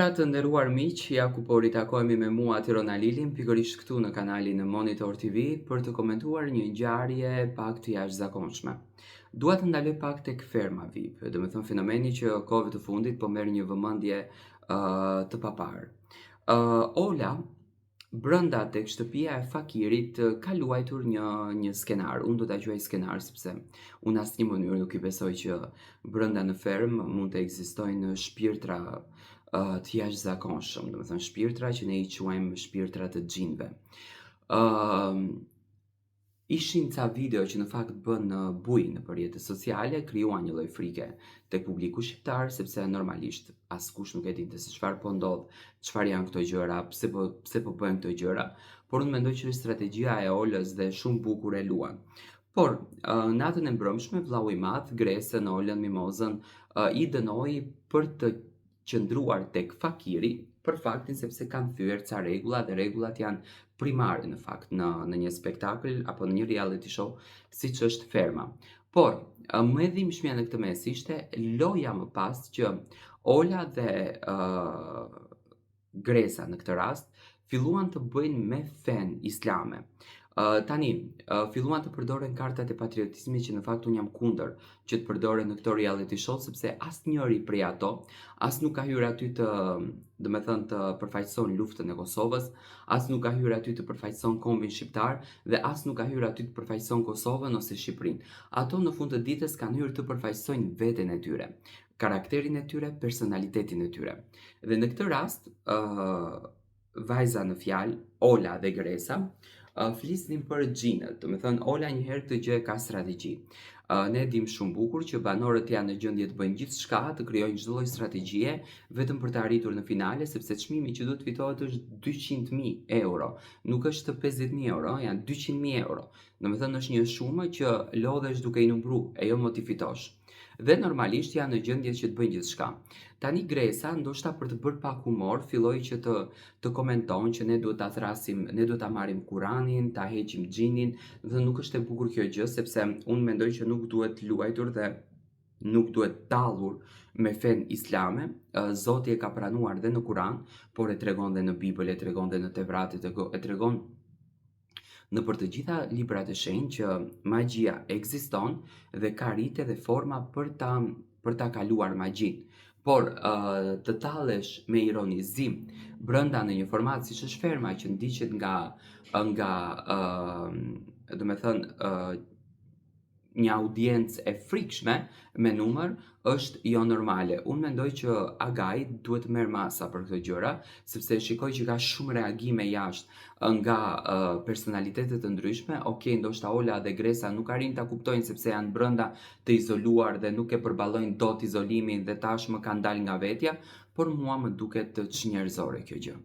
Pra të nderuar miq, ja ku po ritakohemi me mua Tirona Lilin, pikërisht këtu në kanalin e Monitor TV për të komentuar një ngjarje pak të jashtëzakonshme. Dua të ndaloj pak tek ferma VIP, domethënë fenomeni që kohëve të fundit po merr një vëmendje të paparë. Ola brenda tek shtëpia e fakirit ka luajtur një skenar. Unë do ta quaj skenar sepse unë në asnjë mënyrë nuk i besoj që brenda në fermë mund të ekzistojnë shpirtra të jashtëzakonshëm, domethënë shpirtra që ne i quajmë shpirtra të xhinëve. Ëm Ishin ca video që në fakt bën buj nëpër rrjetet sociale, krijuan një lloj frike tek publiku shqiptar sepse normalisht askush nuk e dinte se çfarë po ndodh, çfarë janë këto gjëra, pse po bëhen këto gjëra, por unë mendoj që strategjia e Olës dhe shumë bukur e luan. Por natën e mbrëmshme vllau i madh, Gresën, Olën, Mimozën, i dënoi për të qëndruar tek fakiri për faktin sepse kanë thyer ca rregulla dhe rregullat janë primare në fakt në një spektakël apo në një reality show siç është Ferma. Por më e dhimbshmja në këtë mes ishte loja më pas që Ola dhe Gresa në këtë rast filluan të bëjnë me fen islame. Tani, filluan të përdoren kartat e patriotizmit që në fakt unë jam kundër që të përdoren në këto reality show sepse asnjëri prej ato as nuk ka hyrë aty domethënë të përfaqëson luftën e Kosovës, as nuk ka hyrë aty të përfaqëson kombin shqiptar dhe as nuk ka hyrë aty të përfaqëson Kosovën ose Shqipërinë. Ato në fund të ditës kanë hyrë të përfaqësojnë veten e tyre, karakterin e tyre, personalitetin e tyre. Dhe në këtë rast, vajza në fjalë, Ola dhe Gresa, flisnin për xhinët, domethënë Ola njëherë këtë gjë ka strategji. Ne dim shumë bukur që banorët janë në gjendje të bëjnë gjithçka, të krijojnë çdo lloj strategjie vetëm për të arritur në finale, sepse çmimi që duhet fitohet është 200.000 euro, nuk është 50.000 euro, janë 200.000 euro. Domethënë është një shumë që lodhesh duke i numëruar, e jo më ti fitosh. Dhe normalisht janë në gjendje që të bëjnë gjithçka. Tani Gresa, ndoshta për të bërë pak humor, filloi që të komenton që ne duhet ta thrasim, ne duhet ta marrim Kur'anin, ta heqim xhinin, dhe nuk është e bukur kjo gjë sepse unë mendoj që nuk duhet luajtur dhe nuk duhet dallur me fen islame. Zoti e ka pranuar dhe në Kur'an, por e tregon dhe në Bibël, e tregon dhe në Tevrat, e tregon në për të gjitha librat e shenjtë që magjia ekziston dhe ka rrite dhe forma për ta kaluar magjin. Por të tallesh me ironizim brenda në një format siç është Ferma që ndiqet nga domethënë një audiencë e frikshme me numër është jo normale. Unë mendoj që Agaj duhet merr masa për këto gjëra, sepse shikoj që ka shumë reagime jashtë nga personalitete të ndryshme. Okej, ndoshta Ola dhe Gresa nuk arrin ta kuptojnë sepse janë brenda të izoluar dhe nuk e përballojnë dot izolimin dhe tashmë kanë dalë nga vetja, por mua më duket çnjerëzore kjo gjë.